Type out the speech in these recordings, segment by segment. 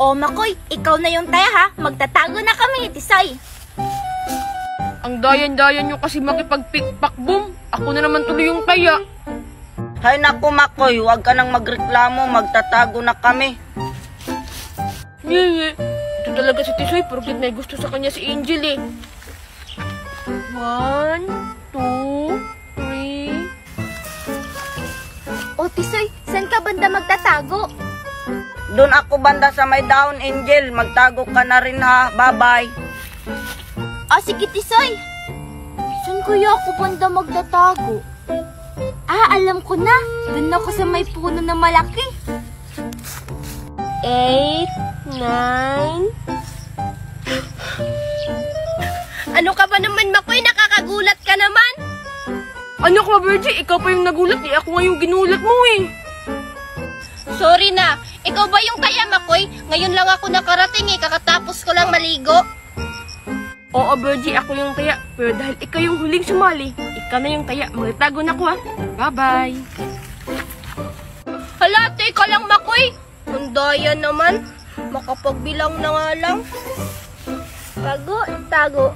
O Makoy, ikaw na yung taya ha. Magtatago na kami, Tisoy. Ang dayan-dayan nyo kasi makipag-pikpak-boom. Ako na naman tuloy yung taya. Hay naku Makoy, huwag ka nang magreklamo, magtatago na kami. Nye, ito talaga si Tisoy, porket may gusto sa kanya si Angel eh. 1, 2, 3. O Tisoy, saan ka banda magtatago? Doon ako banda sa may dahon, Angel. Magtago ka na rin ha. Bye-bye. O sige, Tisoy. Saan kaya ako banda magtatago? Alam ko na. Doon ako sa may puno na malaki. 8, 9. Ano ka ba naman, Makoy? Nakakagulat ka naman. Ano ka, Virgie? Ikaw pa yung nagulat eh. Ako nga yung ginulat mo eh. Sorry na. Ikaw ba yung taya, Makoy? Ngayon lang ako nakarating eh. Kakatapos ko lang maligo. Oo, Virgie, ako yung taya. Pero dahil ikaw yung huling sumali, ikaw na yung taya. Magtago na ko ha. Bye-bye. Hala, teka lang, Makoy. Ang daya naman. Makapagbilang na nga lang. Tago.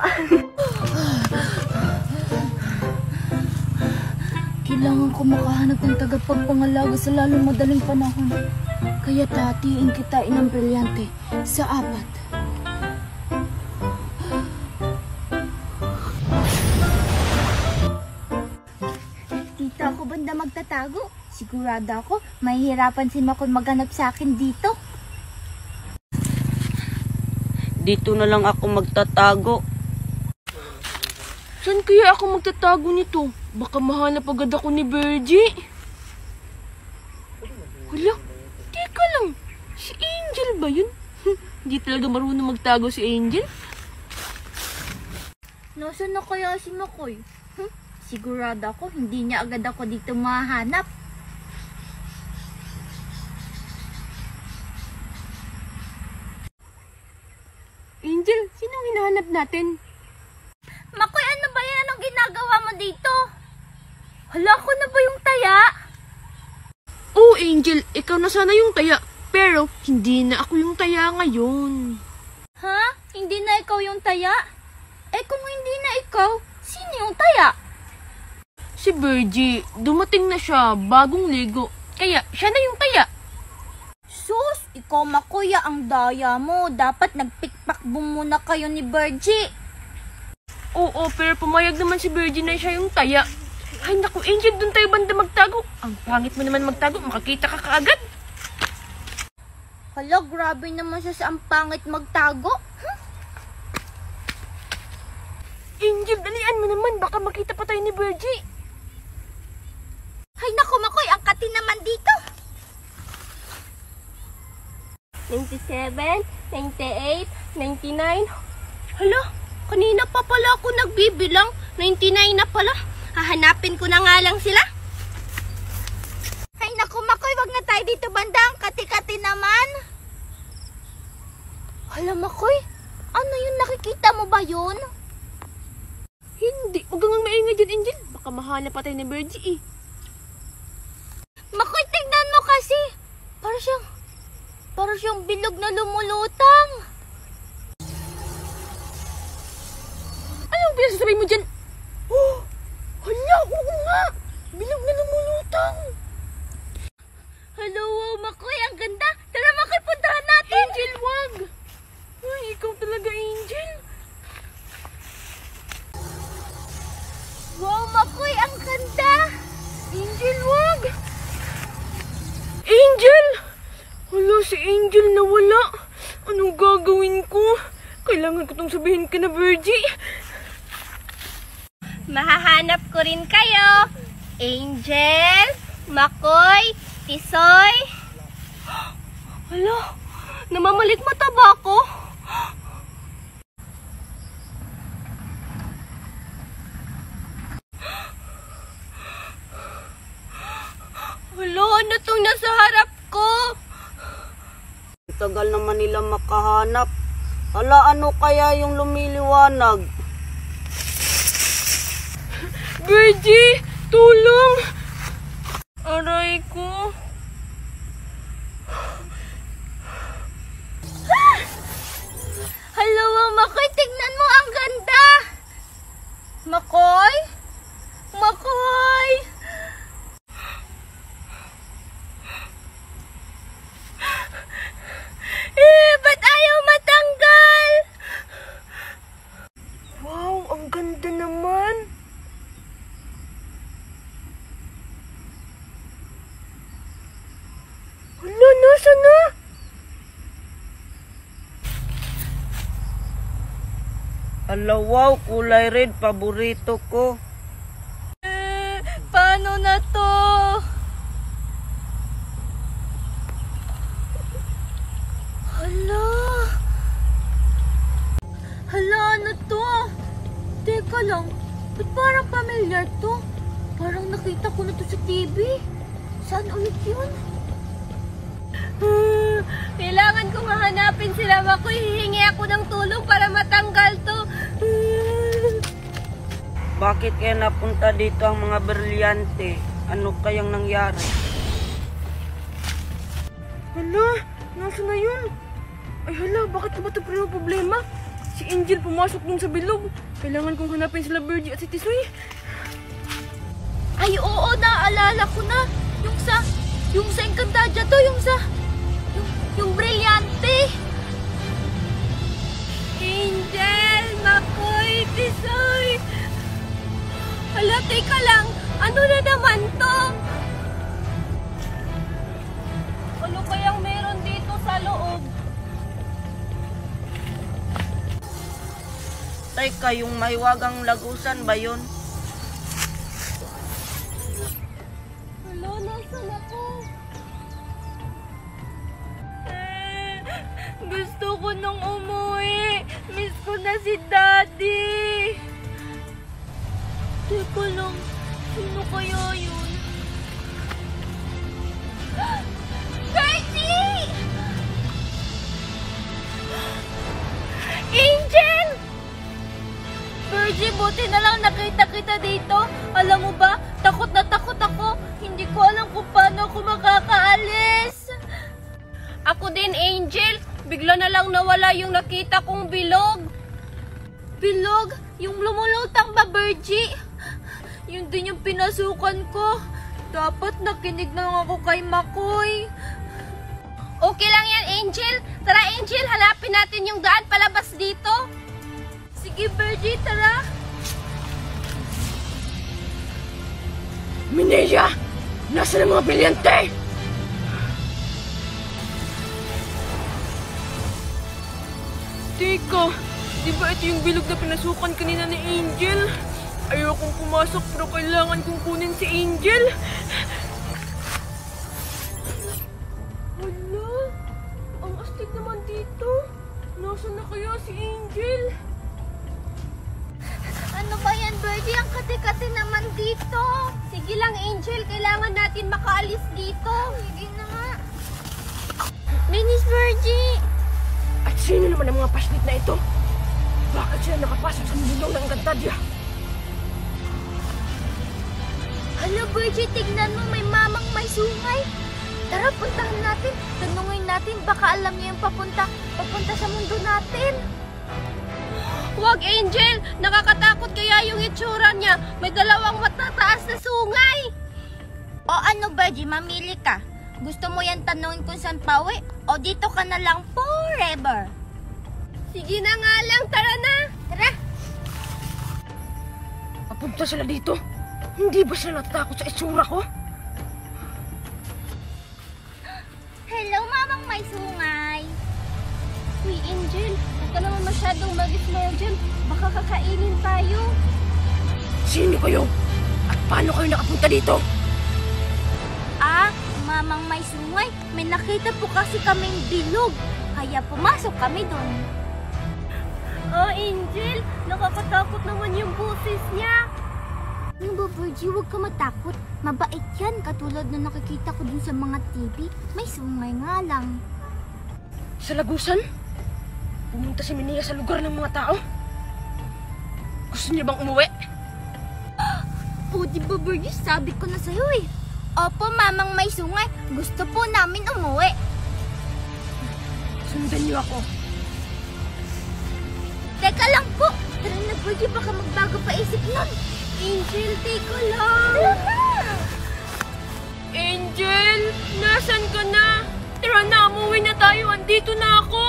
Kailangan ko makahanap ng tagapagpangalaga sa lalong madaling panahon. Kaya tatiin kita inang brilyante sa 4. Dito ako banda magtatago. Sigurado ako, mahihirapan si Makoy maghanap sa akin dito. Dito na lang ako magtatago. Saan kaya ako magtatago nito? Baka mahanap agad ako ni Virgie. Hala, teka lang. Si Angel ba yun? Hindi talaga marunong magtago si Angel. Nasaan na kaya si Makoy? Sigurado ako, hindi niya agad ako dito mahanap. Angel, sinong hinahanap natin? Makoy, ano ba yan? Anong ginagawa mo dito? Hala, ako na ba yung taya? Oh, Angel, ikaw na sana yung taya. Pero, hindi na ako yung taya ngayon. Ha? Hindi na ikaw yung taya? Eh kung hindi na ikaw, sino yung taya? Si Virgie, dumating na siya, bagong ligo. Kaya, siya na yung taya. Sus, ikaw Makoy, ang daya mo. Dapat nagpikpakbong muna kayo ni Virgie. Oo, pero pumayag naman si Virgie na siya yung taya. Ay naku, Angel, dun tayo banda magtago. Ang pangit mo naman magtago, makakita ka kaagad. Hala, grabe naman siya sa ang pangit magtago. Angel, dalian mo naman, baka makita pa tayo ni Virgie. Ay naku Makoy, ang kati naman dito. 97, 98, 99. Hala, kanina pa pala ako nagbibilang. 99 na pala. Hahanapin ko na nga lang sila. Ay naku Makoy, wag na tayo dito banda. Ang kati-kati naman. Hala Makoy, ano yun? Nakikita mo ba yun? Hindi, huwag kang maingay dyan, Angel. Baka mahanap pa tayo ni Virgie eh. Makoy, tignan mo kasi. Para siyang bilog na lumulutang. Anong pinasasabi mo dyan? Oh, hala, oo nga. Bilog na lumulutang. Hello, Makoy, ang ganda. Tara Makoy, puntahan natin. Angel, wag. Ay, ikaw talaga, Angel. Wow, Makoy, ang ganda. Angel, wag. Angel! Hala, si Angel nawala. Anong gagawin ko? Kailangan ko itong sabihin ka na, Virgie. Mahahanap ko rin kayo. Angel, Makoy, Tisoy. Hala, namamalit mata ba ako? Hala, ano tong nasa harap ko? Tagal naman nila makahanap. Hala, ano kaya yung lumiliwanag? Virgie, tulong! Aray ko. Hala, wow, kulay red, paborito ko. Paano na to? Hala. Hala, ano to? Teka lang, ba't parang familiar to? Parang nakita ko na to sa TV. Saan ulit yun? Kailangan kong hahanapin sila, Makoy. Hihingi ako ng tulong para matanggal to. Bakit kaya napunta dito ang mga brilyante? Ano kayang nangyari? Hala, nasa na yun? Ay hala, bakit ba ito problema? Si Angel pumasok dun sa bilog. Kailangan kong hanapin sila Virgie at si Tisoy. Ay, oo, naalala ko na. Yung sa Encantadia to, yung brilyante. Angel, Makoy, Tisoy. Hala, teka lang. Ano na naman to? Ano kayang meron dito sa loob? Teka, yung mahiwagang lagusan ba yun? Hala, nasan ako? Gusto ko nang umuwi. Miss ko na si Daddy. Teka lang, sino kaya yun? Virgie! Angel! Virgie, buti na lang nakita kita dito. Alam mo ba, takot na takot ako. Hindi ko alam kung paano ako makakaalis. Ako din, Angel. Bigla na lang nawala yung nakita kong bilog. Bilog? Yung lumulutang ba, Virgie? Yun din yung pinasukan ko. Dapat nakinig na lang ako kay Makoy. Okay lang yan, Angel. Tara, Angel, hanapin natin yung daan palabas dito. Sige, Virgie, tara. Mineya! Nasa na mga brilyante? Teka, di ba ito yung bilog na pinasukan kanina ni Angel? Ayokong pumasok pero kailangan kong kunin si Angel. Hala, ang astig naman dito. Nasaan na kaya si Angel? Ano ba yan, Virgie? Ang kati-kati naman dito. Sige lang, Angel. Kailangan natin makaalis dito. Sige na nga. Minis Virgie! At sino naman ang mga paslit na ito? Bakit sila nakapasok sa mulong ng Encantadia? Hala, Virgie, tignan mo, may mamang may sungay. Tara, puntahan natin. Tanungin natin, baka alam niya yung papunta sa mundo natin. Huwag, Angel. Nakakatakot kaya yung itsura niya. May dalawang matataas na sungay. O ano, Virgie, mamili ka. Gusto mo yan tanungin kung saan pauwi? O dito ka na lang forever? Sige na nga lang. Tara na. Tara. Papunta sila dito? Hindi ba sila natatakot sa itsura ko? Hello, mamang may sungay. Uy, Angel. Huwag ka naman masyadong mag-smile dyan. Baka kakainin tayo. Sino kayo? At paano kayo nakapunta dito? Ah, mamang may sungay. May nakita po kasi kaming bilog. Kaya pumasok kami doon. Oh, Angel. Nakakatakot naman yung boses niya. Yung ba, Virgie, huwag ka matakot. Mabait yan, katulad na nakikita ko dun sa mga TV. May sungay nga lang. Sa lagusan? Pumunta si Mineya sa lugar ng mga tao? Gusto niya bang umuwi? O, di ba, Virgie, sabi ko na sa'yo eh. Opo, mamang may sungay. Gusto po namin umuwi. Sundan niyo ako. Teka lang po. Tara na, Virgie, baka magbago pa isip nun. Angel, teka lang. Tara na. Angel! Nasaan ka na? Tara na, umuwi na tayo. Andito na ako.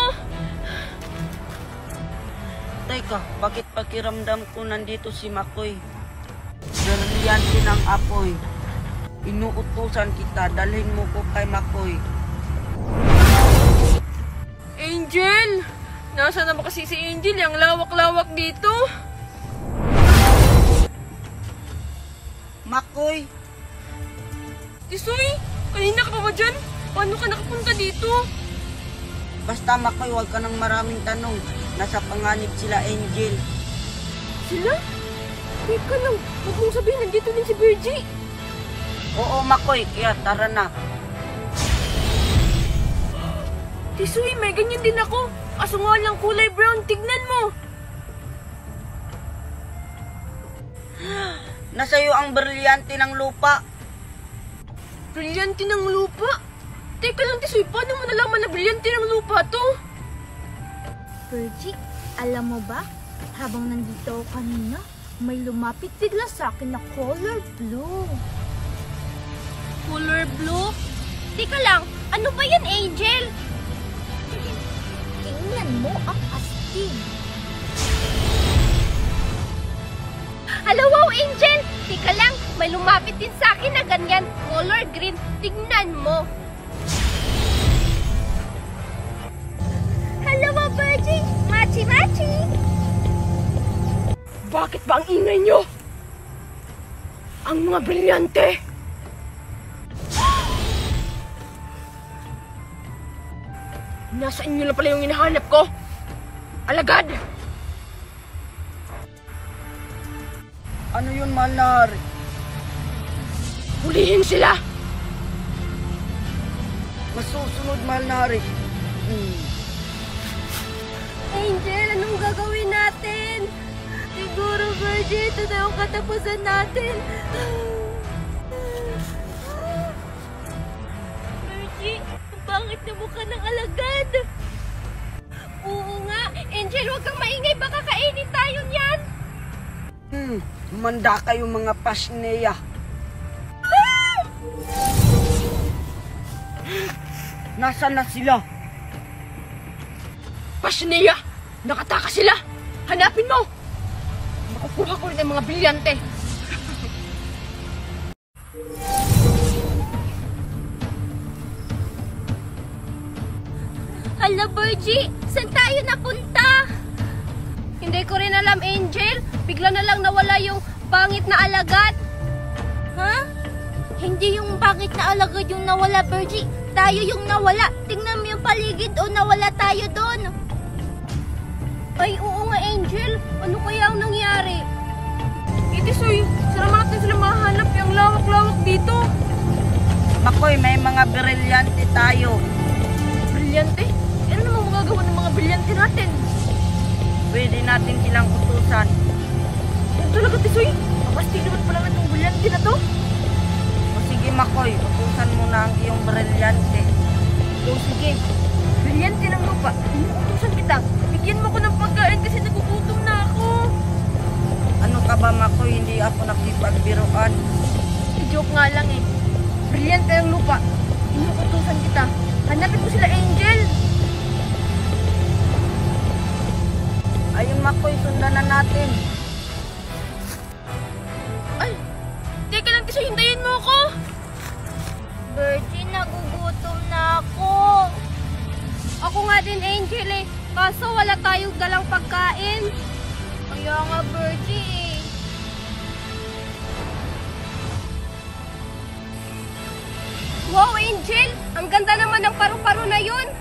Teka, bakit pakiramdam ko nandito si Makoy? Brilyante ng apoy. Inuutusan kita, dalhin mo ko kay Makoy. Angel! Nasaan na ba kasi si Angel? Ang lawak-lawak dito. Makoy, Tisoy, kanina ka pa ba dyan? Paano ka nakapunta dito? basta Makoy, huwag ka ng maraming tanong. Nasa panganib sila, Angel. Sila? Teka lang, huwag mong sabihin, nandito din si Virgie. Oo, Makoy, kaya tara na. Tisoy, may ganyan din ako. Kaso nga lang kulay brown, tignan mo. Nasa'yo ang brilyante ng lupa. Brilyante ng lupa? Teka lang, Tisoy, paano mo nalaman na brilyante ng lupa to? Virgie, alam mo ba? Habang nandito ako kanina, may lumapit bigla sa akin na color blue. Color blue? Teka lang, ano ba yan, Angel? Tingnan mo ang astig. Hello, wow, Angel! Teka lang, may lumapit din sa akin na ganyan, color green. Tingnan mo. Hello, wow, Virgie! Machi-machi! Bakit ba ang ingay nyo? Ang mga brilyante! Nasa inyo na pala yung hinahanap ko. Alagad! Ano yun, mahal na hari? Hulihin sila! Masusunod, mahal na hari. Angel, anong gagawin natin? Siguro, Virgie, ito na yung katapusan natin. Virgie, ang pangit na mukha ng alagad. Oo nga, Angel, huwag kang maingay, baka kainin tayo niyan. Manda kayo mga pasneya. Nasaan na sila? Pasneya! Nakatakas sila! Hanapin mo! Makukuha ko rin ang mga brilyante. Hala, Virgie, saan tayo napunta? Hindi ko rin alam, Angel. Bigla na lang nawala yung pangit na alagad. Ha? Hindi yung pangit na alagad yung nawala, Virgie. Tayo yung nawala. Tingnan mo yung paligid o nawala tayo doon. Ay, oo nga, Angel. Ano kaya ang nangyari? Itisoy, saan naman natin sila mahanap yung lawak-lawak dito? Makoy, may mga brilyante tayo. Brilyante? Ano namang magagawa ng mga brilyante natin? Pwede natin silang utusan. Ano talaga, Tisoy? Kapastig naman pala na itong brilyante na to. O sige, Makoy, utusan mo na ang iyong brilyante. O sige, brilyante ng lupa. Inuutusan kita. Bigyan mo ko ng pagkain kasi nagugutom na ako. Ano ka ba, Makoy? Hindi ako nakipagbiruan. Joke nga lang eh. Brilyante ng lupa. Inuutusan kita. Hanapin mo sila, Angel. Ayun, Makoy, sundan na natin. Ay, teka lang, Tisoy, hintayin mo ako. Virgie, nagugutom na ako. Ako nga din, Angel eh. Kaso wala tayong dalang pagkain. Kaya nga, Virgie eh. Wow, Angel! Ang ganda naman ng paru-paro na yun.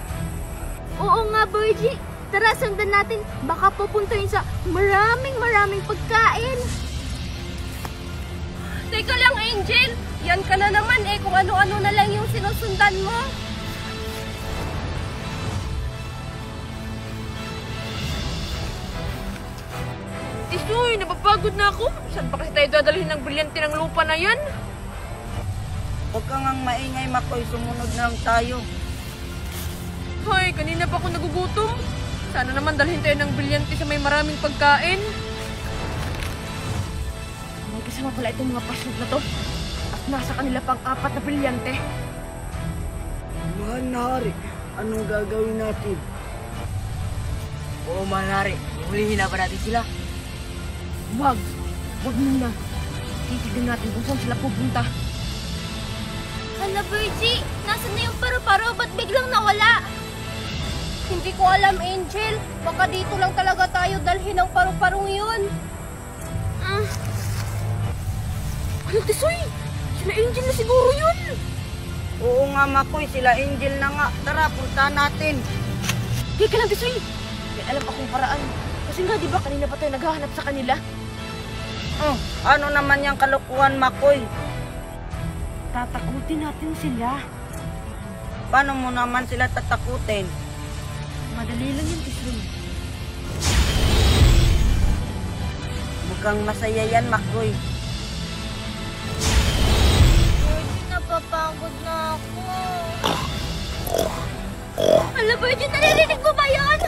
Oo nga, Virgie. Tara, sundan natin. Baka pupunta yun sa maraming pagkain. Teka lang, Angel. Yan ka na naman eh kung ano-ano na lang yung sinusundan mo. Tisoy, napapagod na ako. Saan ba kasi tayo dadalhin ng brilyante ng lupa na yan? Huwag kang ang maingay, Makoy. Sumunod na lang tayo. Hoy, kanina pa ako nagugutom. Sana naman dalhin tayo ng brilyante sa may maraming pagkain. May kasama pala itong mga pasnog na to. At nasa kanila pang 4 na brilyante. Mahal na hari, anong gagawin natin? Oo, manari. Hulihin na ba natin sila? Wag. Wag muna. Titignan natin kung saan sila pupunta. Hala, Virgie. Nasaan na yung paru-paro? Ba't biglang nawala? Hindi ko alam, Angel. Baka dito lang talaga tayo dalhin ang paru-parong yun. Ano, Tisoy? Sila Angel na siguro yun. Oo nga, Makoy, sila Angel na nga. Tara, punta natin. Teka lang, Tisoy. May alam akong paraan. Kasi nga, di ba kanina pa tayo naghahanap sa kanila? Ano naman yung kalukuhan, Makoy? Tatakutin natin sila. Paano mo naman sila tatakutin? Madali lang yun, Tisoy. Mukhang masaya yan, Makoy. Napapagod na ako. Hala, Virgin, naririnig mo ba yun?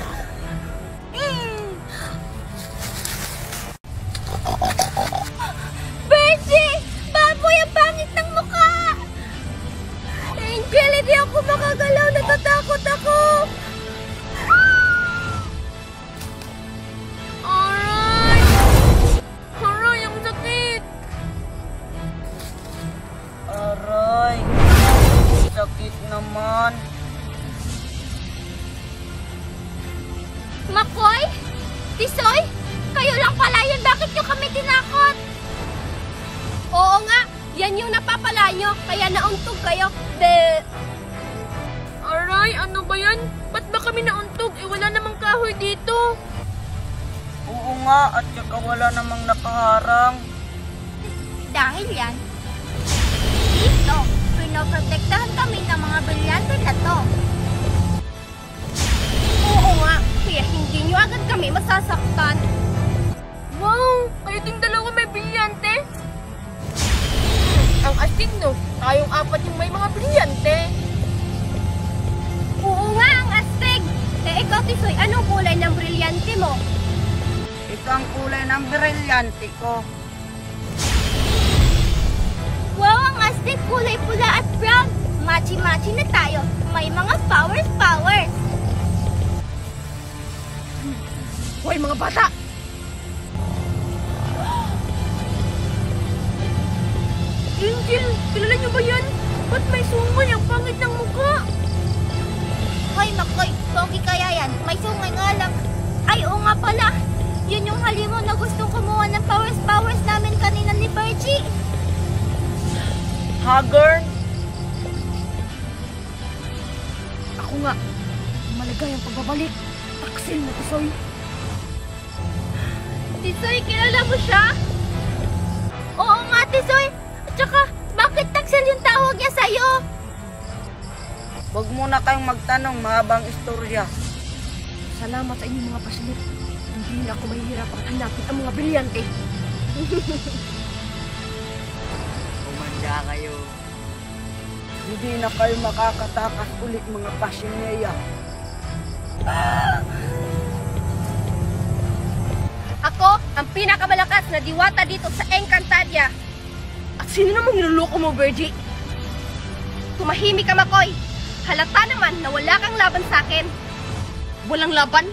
Virgin! Baboy, ang pangit ng mukha! Angel, hindi ako makagalaw. Natatakot ako. Aray! Aray, ang sakit! Aray, sakit naman. Makoy? Tisoy? Kayo lang pala yun. Bakit nyo kami tinakot? Oo nga, yan yung napapala nyo. Kaya nauntog kayo. Aray, ano ba yan? Ba't ba kami nauntog? Wala namang kahoy dito. Oo nga, at saka wala namang nakaharang. Dahil yan, dito, pinoprotektahan kami ng mga brilyante na to. Oo nga, kaya hindi nyo agad kami masasaktan. Wow, kayo ding dalawa may brilyante. Ang astig, no? Tayong apat yung may mga brilyante. Oo nga, ang astig. Ikaw, Tisoy, anong kulay ng brilyante mo? Ito ang kulay ng brilyante ko. Wow, ang astig, kulay pula at brown. Machi-machi na tayo. May mga powers. Hoy, mga bata! Angel, kilala niyo ba yan? Ba't may sungay ang pangit ng mukha? Hoy, Makoy, pogi kaya yan. May sungay nga lang. Ay, oo nga pala. Yun yung halimo na gustong kumuha ng powers namin kanina ni Virgie. Haggard? Ako nga, maligayang pagbabalik. Taksil na, Tisoy. Tisoy, kilala mo siya? Oo nga, Tisoy. At saka, bakit Taxel yung tawag niya sa'yo? Huwag muna kayong magtanong, mahabang istorya. Salamat sa inyong mga pasilip. Hindi na ako mahihirapan hanapin ang mga brilyante. Kumanda kayo. Hindi na kayo makakatakas ulit, mga pasinyeya. Ako, ang pinakamalakas na diwata dito sa Encantadia. At sino namang niloloko mo, Virgie? Tumahimik ka, Makoy. Halata naman na wala kang laban sa akin. Walang laban?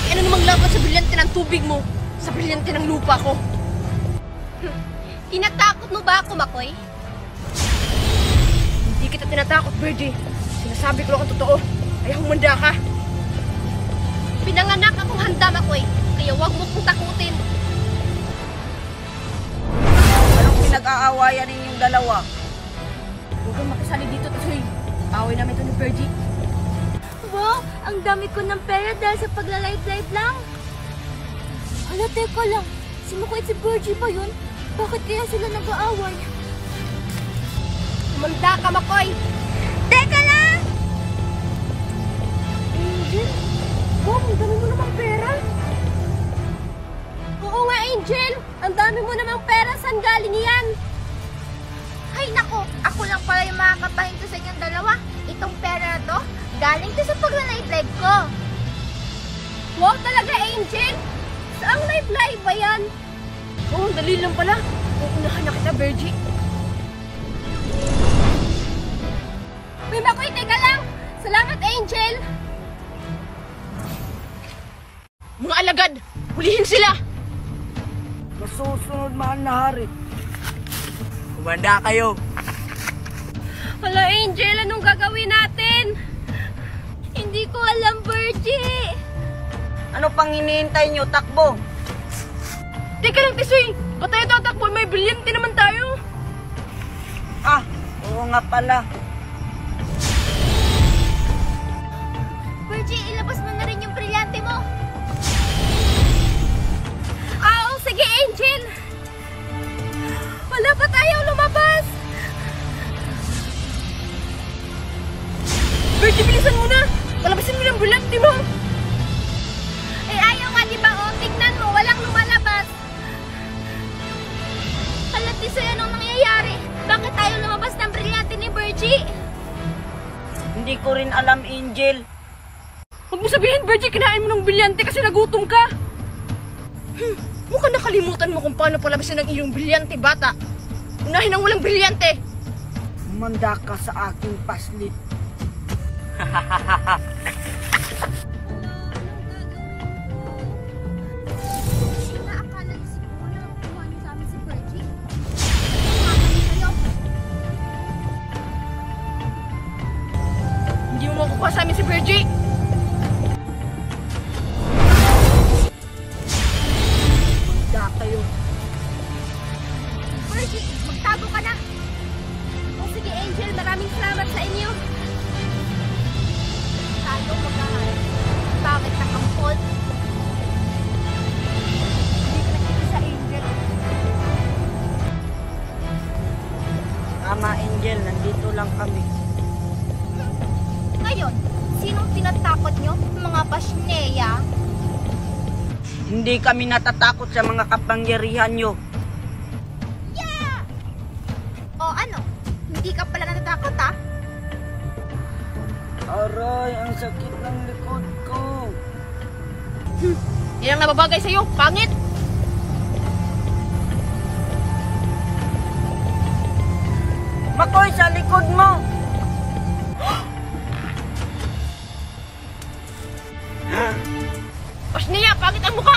E ano namang laban sa brilyante ng tubig mo? Sa brilyante ng lupa ko? Tinatakot mo ba ako, Makoy? Hindi kita tinatakot, Virgie. Sinasabi ko lang ang totoo. Ay humanda ka. Pinanganak akong handa, Makoy. Kaya wag mo kong takutin. Anong pinag-aawayan ninyong dalawa? Huwag kang makisali dito, Tisoy. Away namin ito ni Virgie. Wow, ang dami ko ng pera dahil sa pagla-live lang. Hala, teka lang. Si Makoy at si Virgie ba yun? Bakit kaya sila nag-aaway? Humanda ka, Makoy. Teka lang! Angel? Wow, ang dami mo namang pera. Oo nga, Angel. Ang dami mo namang pera. Saan galing yan? Ay nako, ako lang pala yung makakapahinto sa inyong dalawa. Itong pera na to, galing to sa pagla-live ko. Wow, talaga, Angel? Saang live ba yan? Oo, dali lang pala. Uunahan na kita, Virgie. Uy, Makoy, teka lang. Salamat, Angel. Mga alagad, hulihin sila! Masusunod, mahal na hari. Kumanda kayo. Hala, Angel, anong gagawin natin? Hindi ko alam, Virgie. Ano pang hinihintay nyo? Takbo! Teka lang, Tisoy! Ba't tayo tatakbo? May brilyante naman tayo! Ah, oo nga pala. Virgie, ilabas mo na rin yung brilyante mo. Oo, sige, Angel. Wala pa tayong lumabas. Virgie, bilisan mo na! Palabasin mo yung brilyante mo! Eh, ayaw nga, di ba? O, tignan mo, walang lumalabas. Hala, Tisoy, anong nangyayari? Bakit tayo lumabas ng brilyante ni Virgie? Hindi ko rin alam, Angel. Huwag mo sabihin, Virgie, kinain mo ng brilyante kasi nagutom ka! Mukhang nakalimutan mo kung paano palabasin ang iyong brilyante, bata! Unahin ang walang brilyante! Umanda ka sa aking paslit. Sina, akala niyo siguro na nakuha niyo sa amin si Virgie? Kumakami kayo. Hindi mo makukuha sa amin si Virgie! Da kayo. Virgie, magtago ka na. O sige, Angel, maraming salamat sa inyo. Tayo magkahan. Bakit nakampol? Hindi ka nakita sa Angel. Tama, Angel. Nandito lang kami. Ngayon, sinong tinatakot nyo? Mga pasneya? Hindi kami natatakot sa mga kapangyarihan nyo. Yeah! O ano? Hindi ka pala natatakot, ha? Aray, ang sakit ng likod ko. Yan ang nababagay sa'yo, pangit! Makoy, sa likod mo! Pasniya, pangit ang mukha!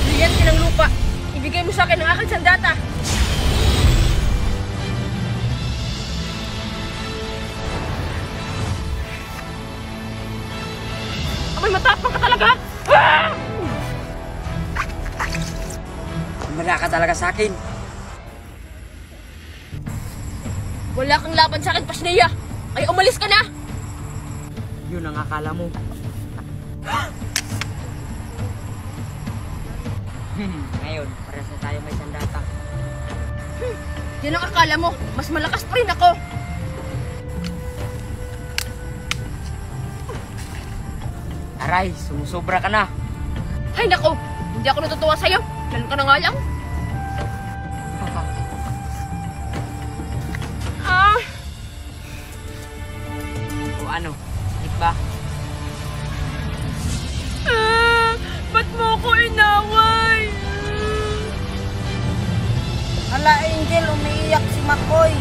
Brilyante ng lupa! Ibigay mo sa akin ang aking sandata! Abay, matapang ka talaga! Ah! Wala ka talaga sa akin. Wala kang laban sa akin, Pasniya! Ay, umalis ka na! Yun ang akala mo. Ngayon, pares na tayo may sandata. Yan ang akala mo, mas malakas pa rin ako! Aray, sumusobra ka na. Ay nako, hindi ako natutuwa sa'yo. Lalo ka na nga lang. Ah, O ano, hit ba? ba't mo ako inaway? Hala, Angel, umiiyak si Makoy.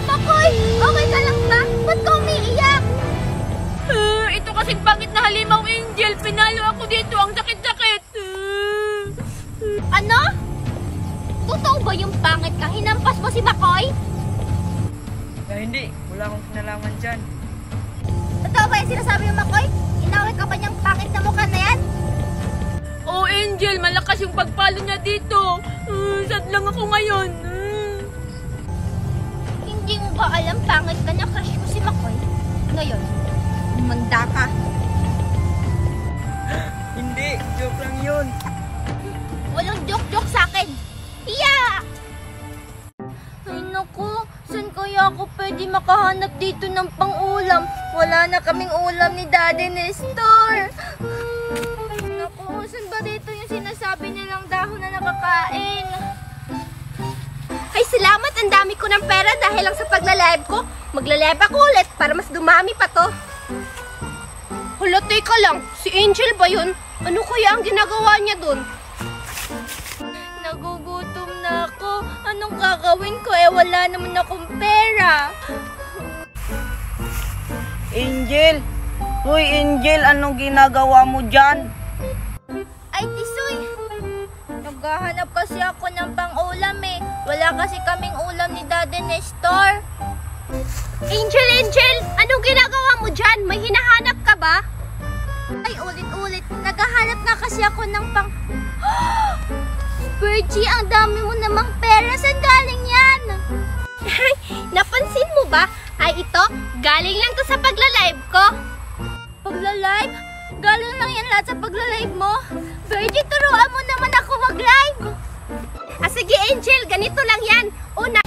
Makoy, okay ka lang ba? Ba't ka umiiyak? Ito kasing pangit na halimaw, Angel. Pinalo ako dito, ang sakit-sakit. Ano? Totoo ba yung pangit ka? Hinampas mo si Makoy? Hindi, wala akong kinalaman dyan. Totoo ba yung sinasabi yung Makoy? Inaway ka ba niyang pangit na mukha na yan? Oh, Angel, malakas yung pagpalo niya dito. Sad lang ako ngayon. Hindi mo ba alam pangit na na-crush ko si Makoy? Ngayon, umanda ka. Hindi, joke lang yun. Walang joke-joke sa akin. Yeah! Ay naku, saan kaya ako pwede makahanap dito ng pang-ulam? Wala na kaming ulam ni Daddy Nestor. Naku, saan ba dito yung sinasabi nilang dahon na nakakain? Ay, salamat! Ang dami ko ng pera dahil lang sa pagla-live ko. Magla-live ako ulit para mas dumami pa to. Hala, teka lang. Si Angel ba yun? Ano kaya ang ginagawa niya dun? Nagugutom na ako. Anong gagawin ko? Wala naman akong pera. Angel! Hoy, Angel, anong ginagawa mo dyan? Ay, Tisoy! Naghahanap kasi ako ng pang-ulam eh. Wala kasi kaming ulam ni Daddy Nestor. Angel, Angel! Anong ginagawa mo dyan? May hinahanap ka ba? Ay, ulit-ulit. Naghahanap nga kasi ako ng pang... Virgie, ang dami mo namang pera. Saan galing yan? Napansin mo ba? Ay ito, galing lang to sa pagla-live ko. Pagla-live? Galing lang yan lahat sa pagla-live mo. Virgie, turuan mo naman ako mag-live. Ah, sige Angel, ganito lang yan. Una,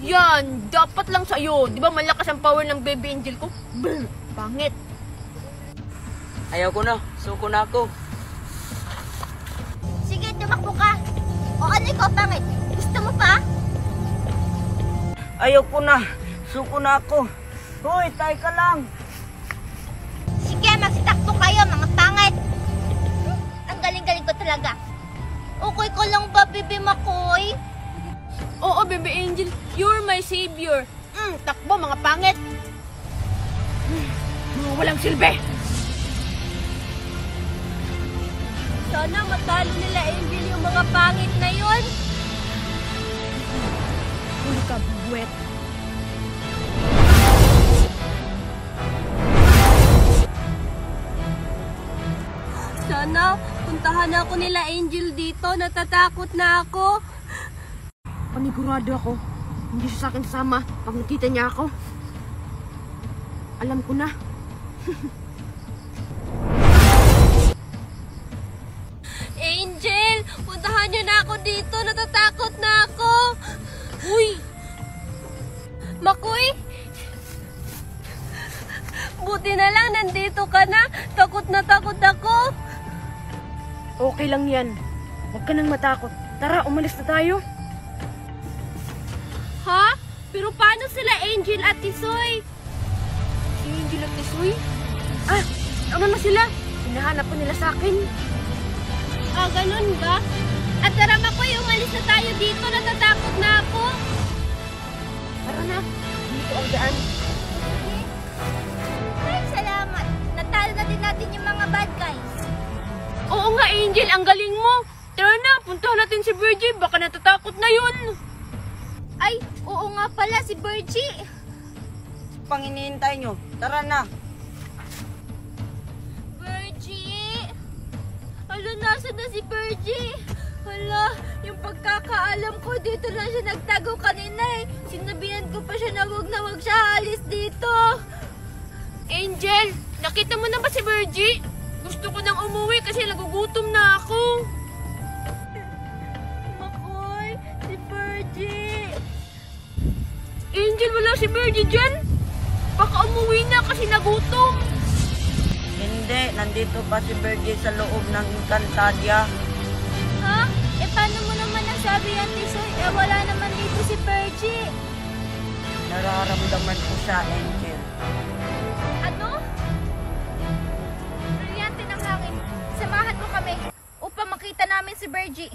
Yan, dapat lang sa'yo. Di ba malakas ang power ng baby angel ko? Brr, pangit. Ayaw ko na, suko na ako. Sige, tumakbo ka. O ano ikaw, pangit? Gusto mo pa? Ayaw ko na, suko na ako. Hoy, tay ka lang. Sige, magsitakbo kayo, mga pangit. Ang galing-galing ko talaga. Okay ko lang ba, Bibi Makoy? Oo, baby angel, you're my savior. Takbo, mga pangit. Mga walang silbi. sana matalo nila Angel yung mga pangit na yun. Huli ka, buwet. Sana puntahan ako nila Angel dito. Natatakot na ako. Panigurado ako. Hindi siya sa akin sasama pag nakita niya ako. Alam ko na. Angel, puntahan niyo na ako dito. Natatakot na ako. Uy! Makoy! Buti na lang nandito ka na. Takot na takot ako. Okay lang yan. Huwag ka nang matakot. Tara, umalis na tayo. Ha? Pero paano sila Angel at Tisoy? Si Angel at Tisoy? Ano na sila? Hinahanap ko nila sa akin. Ah, ganun ba? At tara Makoy, umalis na tayo dito. Natatakot na ako. Tara na. Dito ang daan. Ay, salamat. Natalo na din natin yung mga bad guys. Oo nga, Angel. Ang galing mo. Tara na. Puntahan natin si Virgie. Baka natatakot na yun. Ay, oo nga pala si Virgie. Pang hinihintay nyo. Tara na. Virgie! Hala, nasa na si Virgie? Hala, yung pagkakaalam ko, dito lang siya nagtago kanina eh. Sinabihan ko pa siya na wag siya alis dito. Angel, nakita mo na ba si Virgie? Gusto ko nang umuwi kasi nagugutom na ako. Makoy, si Virgie. Angel, wala si Virgie dyan. Baka umuwi na kasi nagutom. Hindi, nandito pa si Virgie sa loob ng Encantadia. Ha? Eh, paano mo naman nasabi yan, Tisoy? Eh, wala naman dito si Virgie. Nararamdaman ko siya, Angel. Ano? Brilyante ng hangin. Samahan mo kami upang makita namin si Virgie.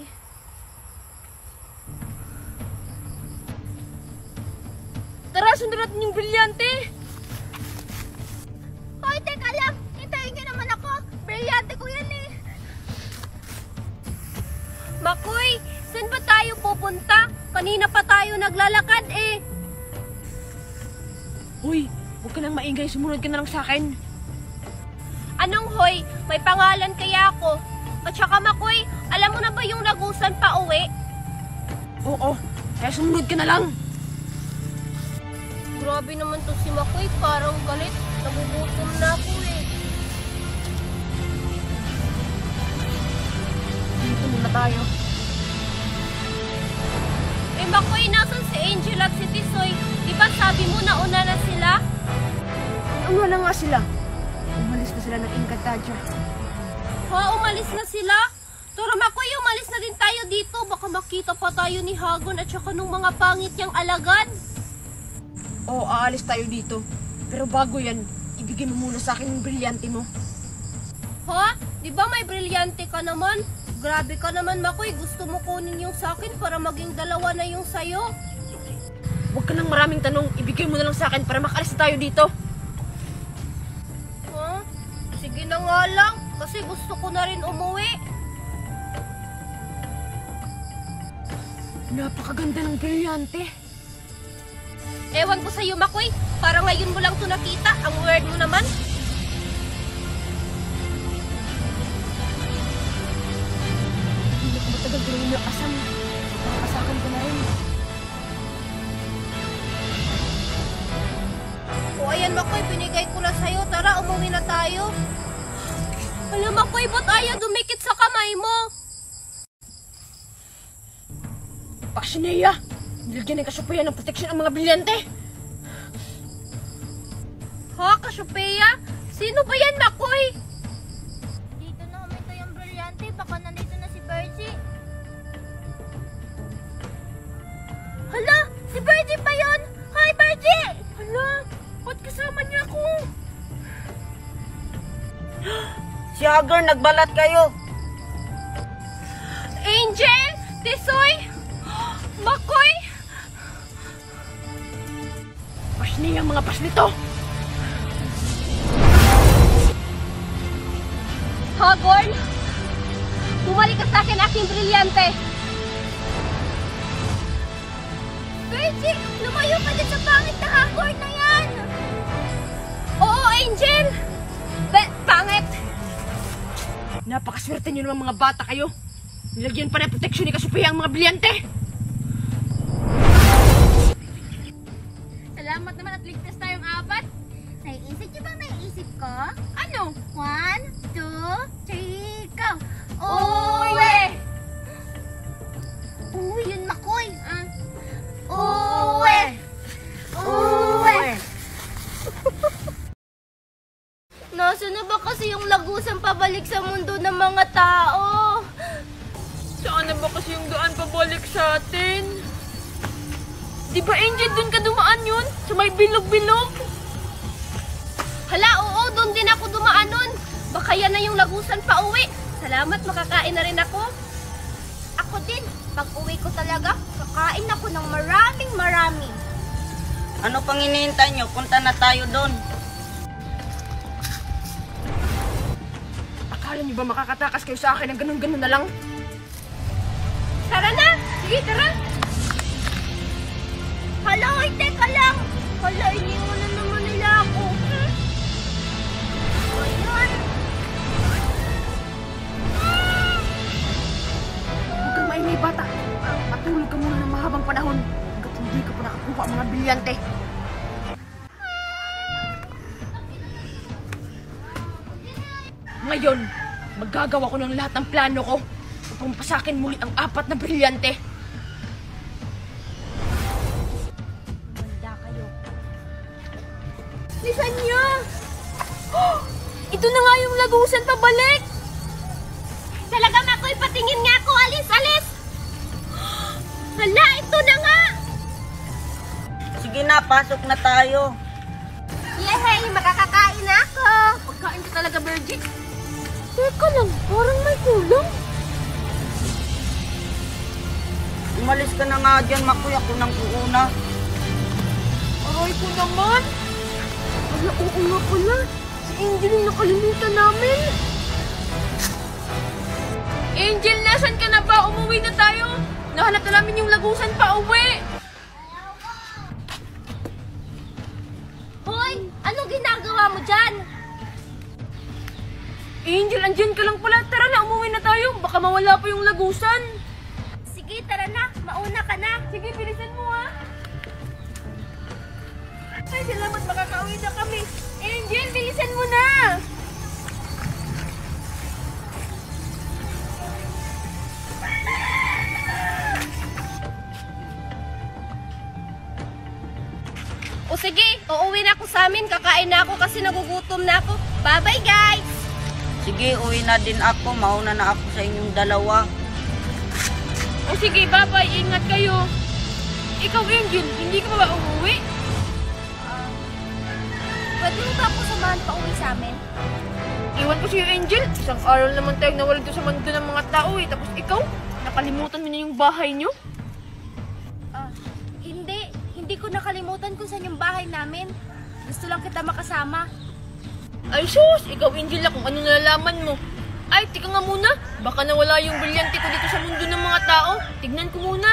Tara, sundan natin yung brilyante. Hoy, teka lang! Hintayin niyo naman ako! Brilyante ko yan eh! Makoy, saan ba tayo pupunta? Kanina pa tayo naglalakad eh. Hoy, huwag ka nang maingay. Sumunod ka na lang sa akin. Anong hoy? May pangalan kaya ako? At saka Makoy, alam mo na ba yung lagusan pa uwi? Oo, kaya sumunod ka na lang. Grabe naman to si Makoy, parang galit. Nagugutom na ako eh. Dito muna tayo. Eh Makoy, nasan si Angel at si Tisoy? Di ba sabi mo nauna na sila? Ano na nga sila? Umalis na sila ng Encantadia. Ha, umalis na sila? Tara Makoy, umalis na din tayo dito. Baka makita pa tayo ni Hagon at saka nung mga pangit niyang alagad. Oo, aalis tayo dito. Pero bago yan, ibigay mo muna sa akin yung brilyante mo. Ha? Di ba may brilyante ka naman? Grabe ka naman Makoy, gusto mo kunin yung sa akin para maging dalawa na yung sayo. Huwag ka nang maraming tanong, ibigay mo na lang sa akin para makalis na tayo dito. Ha? Sige na nga lang, kasi gusto ko na rin umuwi. Napakaganda ng brilyante. Ewan ko sa'yo, Makoy. Parang ngayon mo lang to nakita. Ang weird mo naman. Hindi ko matagal ko yung asam. Pasakan ko na rin. O ayan, Makoy, binigay ko na sa'yo. Tara, umuwi na tayo. Alam, Makoy, ba't ayaw dumikit sa kamay mo? Pasneya! Nilagyan ng kasupayan ng proteksyon ang mga brilyante. Ha, Kasyupeya? Sino ba yan, Makoy? Dito na huminto yung brilyante. Baka nandito na si Virgie. Hala, si Virgie pa yun! Hi, Virgie! Hala, ba't kasama niya ako? Si Hagar, nagbalat kayo. Angel! Tisoy! Makoy! Pasneya ang mga paslito. Hagorn! Bumalik ka sa akin, aking brilyante! Virgie! Lumayo ka din sa pangit na Hagorn na yan! Oo, Angel! Pangit! Napakaswerte niyo naman mga bata kayo. Nilagyan pa ng proteksyon ni Kasupeya ang mga brilyante. Salamat naman at ligtas tayong apat. Naiisip niyo bang naiisip ko? Ano? 1, 2, 3, go! Uwe! Uwi yun, Makoy! Uwe! Uwi! Nasaan na ba kasi yung lagusan pabalik sa mundo ng mga tao? Saan na ba kasi yung daan pabalik sa atin? Di ba, Angel, dun ka dumaan yun? Sa may bilog-bilog? Hala, oo, doon din ako dumaan nun. Baka yan na yung lagusan pa uwi. Salamat, makakain na rin ako. Ako din. Pag uwi ko talaga, kakain ako ng marami. Ano pang hinihintay nyo? Punta na tayo doon. Akala niyo ba makakatakas kayo sa akin ng ganun-ganun na lang? Tara na! Sige, tara! Hala, hoy, teka lang! Hala, iniwanan naman nila ako. Ayan. Huwag kang maingay, bata. Patuloy ka muna ng mahabang panahon hanggat hindi ka pa nakakuha ang mga brilyante. Ngayon, maggagawa ko ng lahat ng plano ko upang pasakin muli ang 4 na brilyante. Handa kayo. Lisan niya! Ito na nga yung lagusan pabalik! Talaga, Makoy, patingin nga ako! Alis, alis! Hala, ito na nga! Sige na, pasok na tayo. Yehey, makakakain na ako! Pagkain ka talaga, Virgie. Teka lang, parang may kulang. Umalis ka na nga dyan, Makoy. Ako nang uuna. Aray ko naman! Wala, oo nga pala. Si Angel yung nakalimutan namin. Angel, nasan ka na ba? Umuwi na tayo. Nahanap na namin yung lagusan pa uwi. Hoy, anong ginagawa mo dyan? Angel, andyan ka lang pala. Tara na, umuwi na tayo. Baka mawala pa yung lagusan. Sige, tara na. Mauna ka na. Sige, bilisan mo ha. Ay, salamat, makakauwi na kami. Angel, bilisan mo na. O sige, uuwi na ako sa amin. Kakain na ako kasi nagugutom na ako. Bye-bye, guys! Sige, uwi na din ako. Mauna na ako sa inyong dalawa. O sige, bye-bye. Ingat kayo. Ikaw, Angel, hindi ka ba uuwi? Pwede mo ba ako samahan pa uwi sa amin? Iwan ko sa'yo, Angel. Isang araw naman tayong nawala doon sa mundo ng mga tao eh. Tapos ikaw, nakalimutan mo na yung bahay nyo. Hindi ko nakalimutan kung saan yung bahay namin. Gusto lang kita makasama. Ay sus, ikaw, Angel, kung ano nalalaman mo. Ay, tika nga muna. Baka nawala yung brilyante ko dito sa mundo ng mga tao. Tignan ko muna.